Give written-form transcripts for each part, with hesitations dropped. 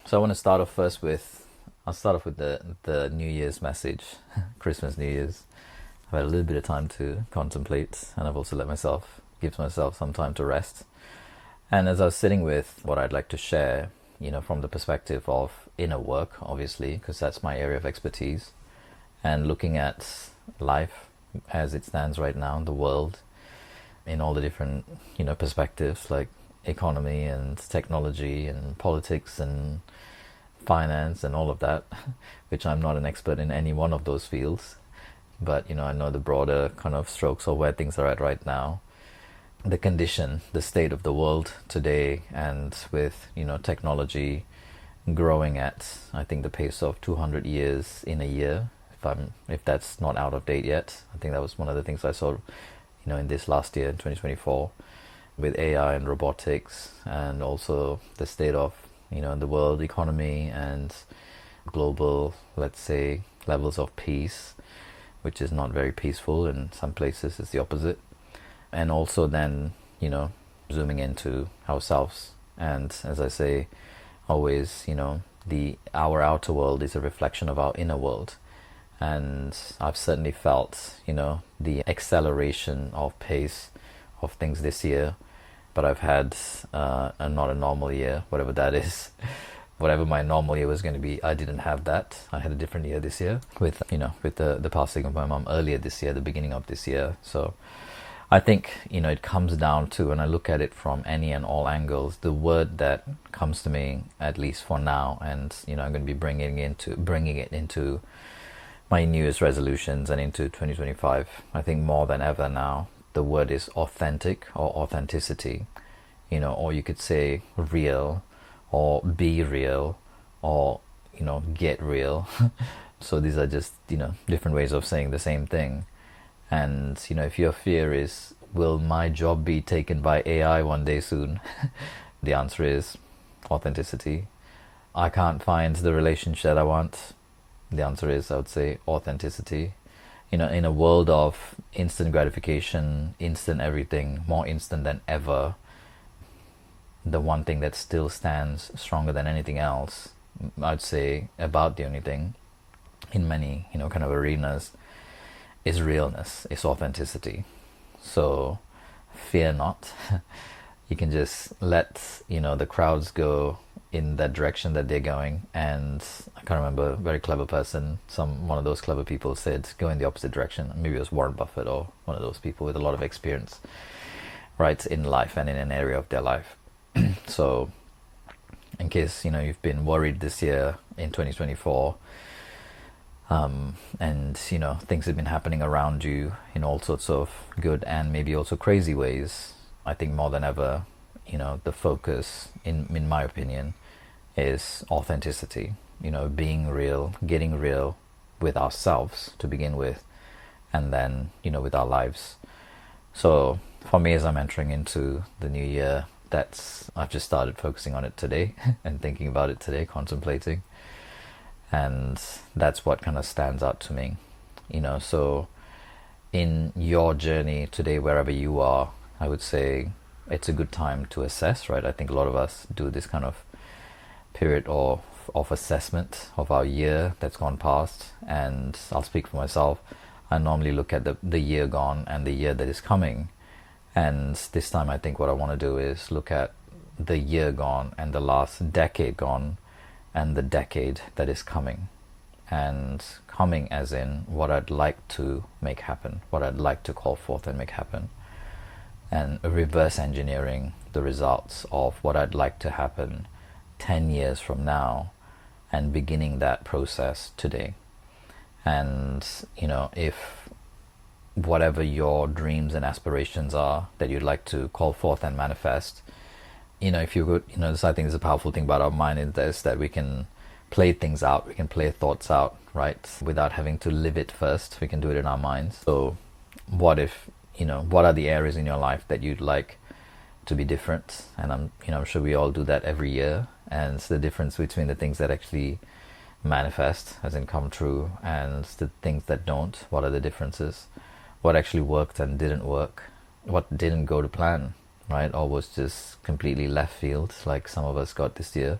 So I want to I'll start off with the New Year's message, Christmas, New Year's. I've had a little bit of time to contemplate, and I've also give myself some time to rest. And as I was sitting with what I'd like to share, from the perspective of inner work, obviously, because that's my area of expertise, and looking at life as it stands right now, the world, in all the different, perspectives like economy and technology and politics and finance and all of that, which I'm not an expert in any one of those fields, but I know the broader kind of strokes of where things are at right now, the condition, the state of the world today, and with technology growing at, I think, the pace of 200 years in a year, if that's not out of date yet. I think that was one of the things I saw in this last year, in 2024, with AI and robotics, and also the state of the world economy and global, let's say, levels of peace, which is not very peaceful. In some places it's the opposite. And also then zooming into ourselves, and as I say always, our outer world is a reflection of our inner world. And I've certainly felt the acceleration of pace of things this year, but I've had not a normal year, whatever that is. Whatever my normal year was going to be, I didn't have that. I had a different year this year with the passing of my mom earlier this year, the beginning of this year. So I think it comes down to, when I look at it from any and all angles, the word that comes to me, at least for now, and I'm going to be bringing it into my New Year's resolutions and into 2025. I think more than ever now, the word is authentic, or authenticity, or you could say real, or be real, or get real. So these are just different ways of saying the same thing. And if your fear is, will my job be taken by AI one day soon? The answer is authenticity. I can't find the relationship that I want. The answer is, I would say, authenticity. In a world of instant gratification, instant everything, more instant than ever, the one thing that still stands stronger than anything else, I'd say, about the only thing in many kind of arenas, is realness, is authenticity. So fear not. You can just let the crowds go in that direction that they're going. And I can't remember, a very clever person, one of those clever people said, go in the opposite direction. Maybe it was Warren Buffett, or one of those people with a lot of experience, right, in life and in an area of their life. So in case you've been worried this year in 2024, and things have been happening around you in all sorts of good and maybe also crazy ways, I think more than ever, the focus, in my opinion, is authenticity. Being real, getting real with ourselves to begin with, and then with our lives. So for me, as I'm entering into the new year, I've just started focusing on it today and thinking about it today, contemplating. And that's what kind of stands out to me. So in your journey today, wherever you are, I would say it's a good time to assess, right? I think a lot of us do this kind of period of assessment of our year that's gone past. And I'll speak for myself. I normally look at the year gone and the year that is coming. And this time I think what I want to do is look at the year gone and the last decade gone, and the decade that is coming. And coming as in what I'd like to make happen, what I'd like to call forth and make happen, and reverse engineering the results of what I'd like to happen 10 years from now, and beginning that process today. And if whatever your dreams and aspirations are that you'd like to call forth and manifest, if you could, this, I think, is a powerful thing about our mind, is that we can play things out, we can play thoughts out, right, without having to live it first. We can do it in our minds. So what are the areas in your life that you'd like to be different? And I'm sure we all do that every year. And it's the difference between the things that actually manifest, as in come true, and the things that don't. What are the differences? What actually worked and didn't work? What didn't go to plan, right? Or was just completely left field, like some of us got this year.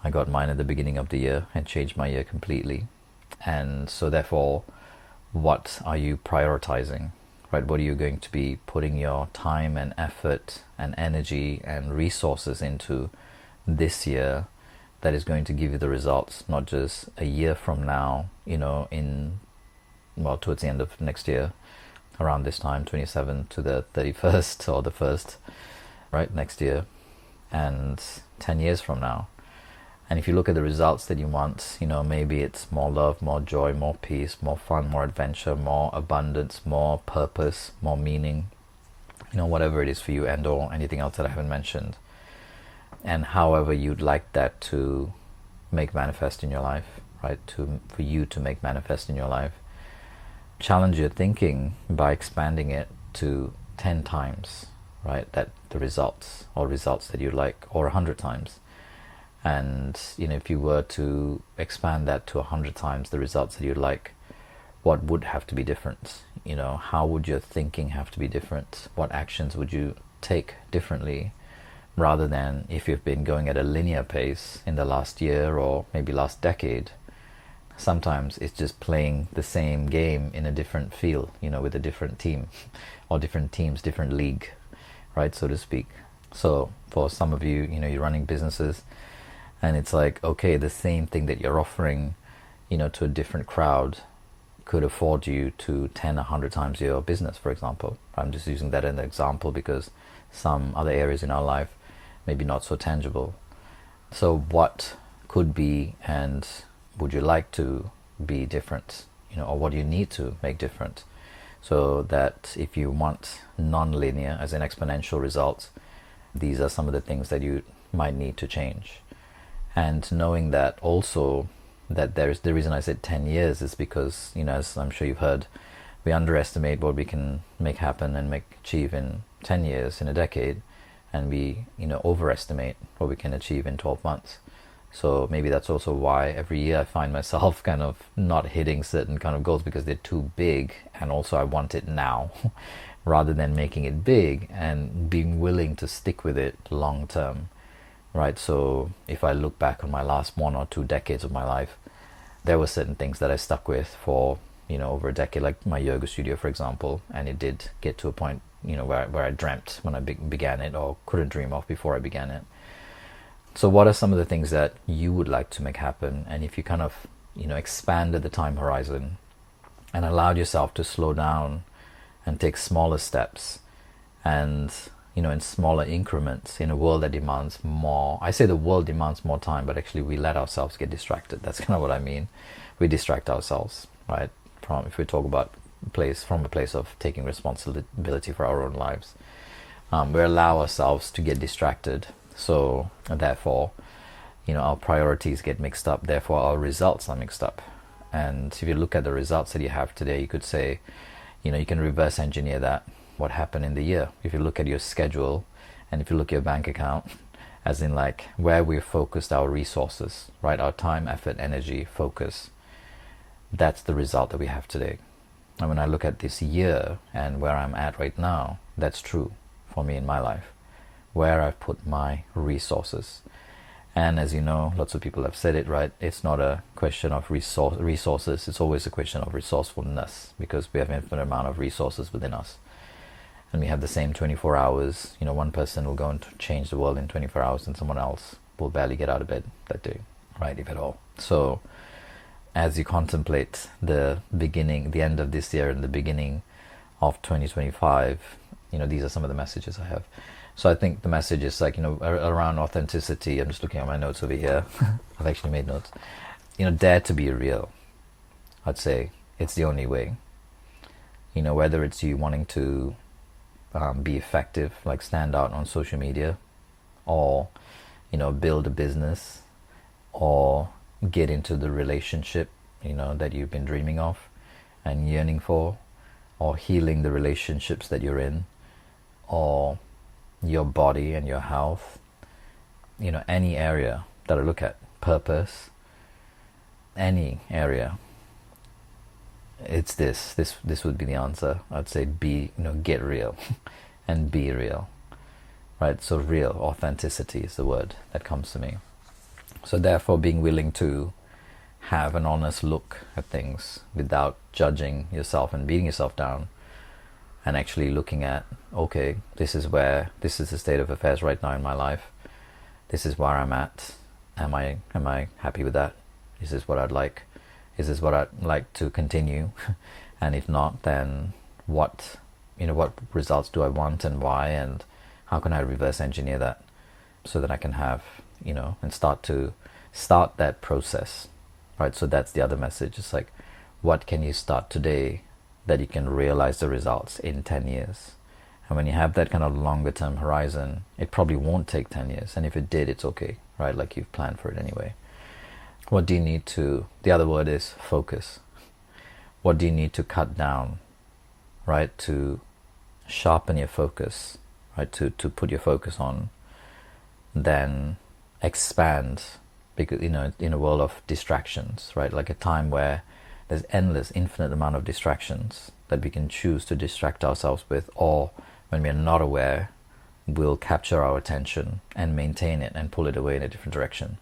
I got mine at the beginning of the year and changed my year completely. And so therefore, what are you prioritizing? Right? What are you going to be putting your time and effort and energy and resources into this year that is going to give you the results, not just a year from now, towards the end of next year, around this time, 27 to the 31st or the 1st, right, next year, and 10 years from now. And if you look at the results that you want, maybe it's more love, more joy, more peace, more fun, more adventure, more abundance, more purpose, more meaning, whatever it is for you, and or anything else that I haven't mentioned. And however you'd like that to make manifest in your life, right, for you to make manifest in your life. Challenge your thinking by expanding it to 10 times, right, that the results that you like, or 100 times. And if you were to expand that to 100 times the results that you like, what would have to be different? How would your thinking have to be different? What actions would you take differently, rather than if you've been going at a linear pace in the last year or maybe last decade? Sometimes it's just playing the same game in a different field, with a different team or different teams, different league, right, so to speak. So for some of you, you're running businesses, and it's like, okay, the same thing that you're offering, to a different crowd could afford you to 10, 100 times your business, for example. I'm just using that as an example because some other areas in our life maybe not so tangible. So what could be, and would you like to be different, or what do you need to make different, so that if you want non-linear, as in exponential results, these are some of the things that you might need to change. And knowing that also, that there's the reason I said 10 years is because, as I'm sure you've heard, we underestimate what we can make happen and achieve in 10 years, in a decade, and we overestimate what we can achieve in 12 months. So maybe that's also why every year I find myself kind of not hitting certain kind of goals, because they're too big, and also I want it now rather than making it big and being willing to stick with it long term, right? So if I look back on my last 1 or 2 decades of my life, there were certain things that I stuck with for over a decade, like my yoga studio, for example, and it did get to a point where I dreamt when I began it, or couldn't dream of before I began it. So what are some of the things that you would like to make happen? And if you kind of, expanded the time horizon and allowed yourself to slow down and take smaller steps, and, in smaller increments, in a world that demands more. I say the world demands more time, but actually we let ourselves get distracted. That's kind of what I mean. We distract ourselves, right? If we talk about from a place of taking responsibility for our own lives, we allow ourselves to get distracted. So therefore, our priorities get mixed up. Therefore, our results are mixed up. And if you look at the results that you have today, you could say, you can reverse engineer that. What happened in the year? If you look at your schedule, and if you look at your bank account, as in like where we've focused our resources, right? Our time, effort, energy, focus. That's the result that we have today. And when I look at this year and where I'm at right now, that's true for me in my life, where I've put my resources. And as you know, lots of people have said it, right? It's not a question of resources. It's always a question of resourcefulness, because we have an infinite amount of resources within us. And we have the same 24 hours. One person will go and change the world in 24 hours, and someone else will barely get out of bed that day, right? If at all. So as you contemplate the end of this year and the beginning of 2025, these are some of the messages I have. So I think the message is like, around authenticity. I'm just looking at my notes over here. I've actually made notes. Dare to be real. I'd say it's the only way. Whether it's you wanting to be effective, like stand out on social media, or, build a business, or get into the relationship, that you've been dreaming of and yearning for, or healing the relationships that you're in, or your body and your health, any area that I look at, purpose, any area, it's this would be the answer. I'd say get real and be real, right? So real, authenticity is the word that comes to me. So therefore, being willing to have an honest look at things without judging yourself and beating yourself down, and actually looking at, okay, this is the state of affairs right now in my life. This is where I'm at. Am I happy with that? Is this what I'd like? Is this what I'd like to continue? And if not, then what results do I want, and why, and how can I reverse engineer that so that I can have, and start that process, right? So that's the other message. It's like, what can you start today that you can realize the results in 10 years? And when you have that kind of longer term horizon, it probably won't take 10 years. And if it did, it's okay, right? Like, you've planned for it anyway. What do you need to, the other word is focus. What do you need to cut down, right? To sharpen your focus, right? To put your focus on, then expand, because, in a world of distractions, right? Like a time where there's infinite amount of distractions that we can choose to distract ourselves with, or when we are not aware, will capture our attention and maintain it and pull it away in a different direction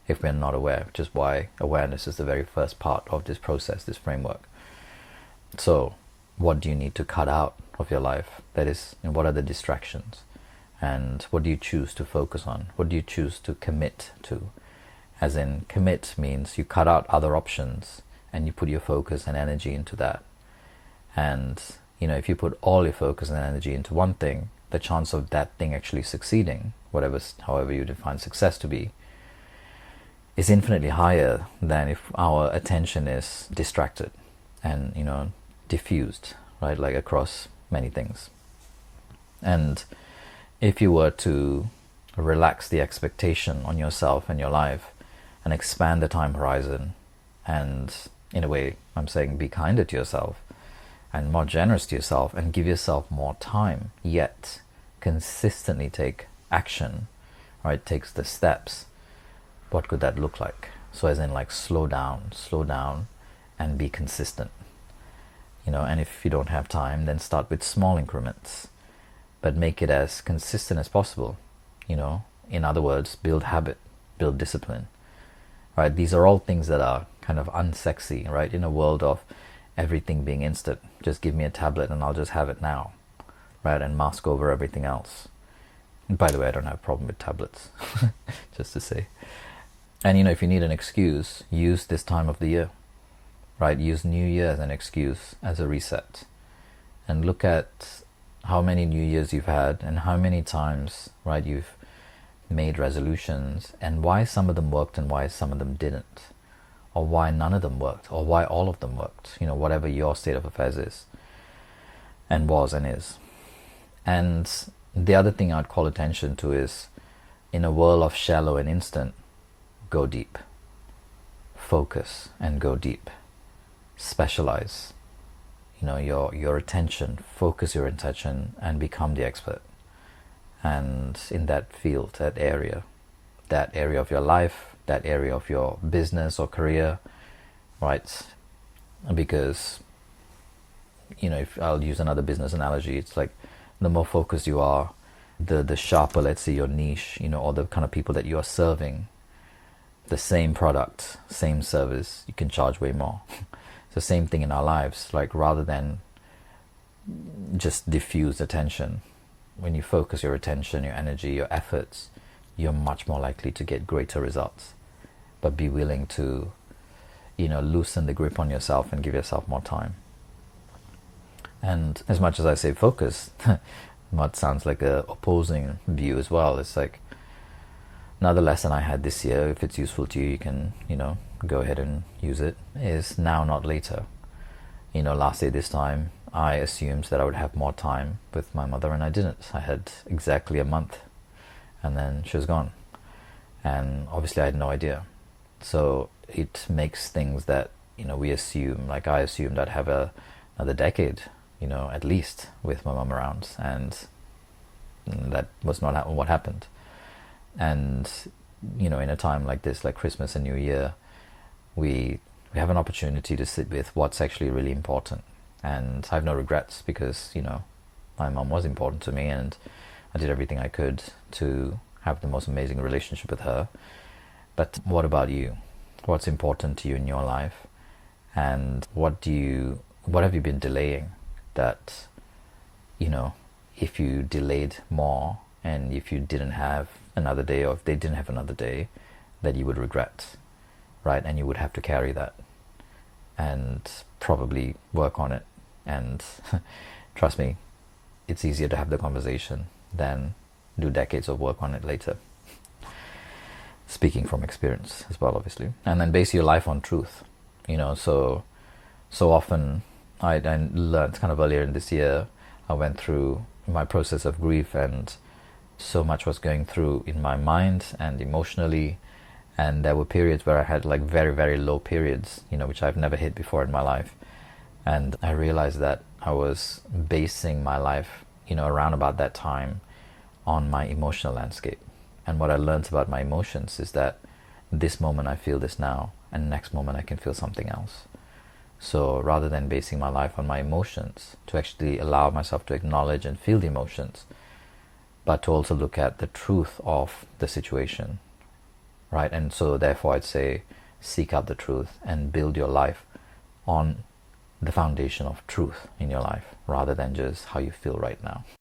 if we're not aware, which is why awareness is the very first part of this process, this framework. So what do you need to cut out of your life? That is, what are the distractions? And what do you choose to focus on? What do you choose to commit to? As in, commit means you cut out other options and you put your focus and energy into that. And, if you put all your focus and energy into one thing, the chance of that thing actually succeeding, however you define success to be, is infinitely higher than if our attention is distracted and, diffused, right? Like across many things. And if you were to relax the expectation on yourself and your life and expand the time horizon, and in a way, I'm saying, be kinder to yourself and more generous to yourself, and give yourself more time, yet consistently take action, right? Takes the steps. What could that look like? So as in, like, slow down and be consistent. And if you don't have time, then start with small increments, but make it as consistent as possible. In other words, build habit, build discipline, right? These are all things that are kind of unsexy, right? In a world of everything being instant, just give me a tablet and I'll just have it now, right? And mask over everything else. And by the way, I don't have a problem with tablets, just to say. And if you need an excuse, use this time of the year, right? Use New Year as an excuse, as a reset, and look at how many New Years you've had and how many times, right, you've made resolutions, and why some of them worked and why some of them didn't, or why none of them worked, or why all of them worked, whatever your state of affairs is and was and is. And the other thing I'd call attention to is, in a world of shallow and instant, go deep. Focus and go deep. Specialize. Your attention, focus your attention and become the expert. And in that field, that area of your life, that area of your business or career, right? Because, if I'll use another business analogy, it's like, the more focused you are, the sharper, let's say, your niche, or the kind of people that you are serving, the same product, same service, you can charge way more. It's the same thing in our lives. Like, rather than just diffuse attention, when you focus your attention, your energy, your efforts, you're much more likely to get greater results. But be willing to, loosen the grip on yourself and give yourself more time. And as much as I say focus, what sounds like a opposing view as well. It's like, another lesson I had this year, if it's useful to you, you can, go ahead and use it, is now, not later. Last year this time, I assumed that I would have more time with my mother, and I didn't. I had exactly a month, and then she was gone. And obviously I had no idea. So it makes things that, we assume, like I assumed I'd have another decade, at least, with my mum around. And that was not what happened. And, in a time like this, like Christmas and New Year, we have an opportunity to sit with what's actually really important. And I have no regrets, because, my mum was important to me, and I did everything I could to have the most amazing relationship with her. But what about you? What's important to you in your life? And what have you been delaying that, if you delayed more and if you didn't have another day, or if they didn't have another day, that you would regret, right? And you would have to carry that and probably work on it. And trust me, it's easier to have the conversation than do decades of work on it later. Speaking from experience as well, obviously. And then base your life on truth. So often I learned kind of earlier in this year, I went through my process of grief, and so much was going through in my mind and emotionally. And there were periods where I had like very, very low periods, which I've never hit before in my life. And I realized that I was basing my life, around about that time on my emotional landscape. And what I learned about my emotions is that this moment I feel this now, and next moment I can feel something else. So rather than basing my life on my emotions, to actually allow myself to acknowledge and feel the emotions, but to also look at the truth of the situation, right? And so therefore I'd say seek out the truth and build your life on the foundation of truth in your life, rather than just how you feel right now.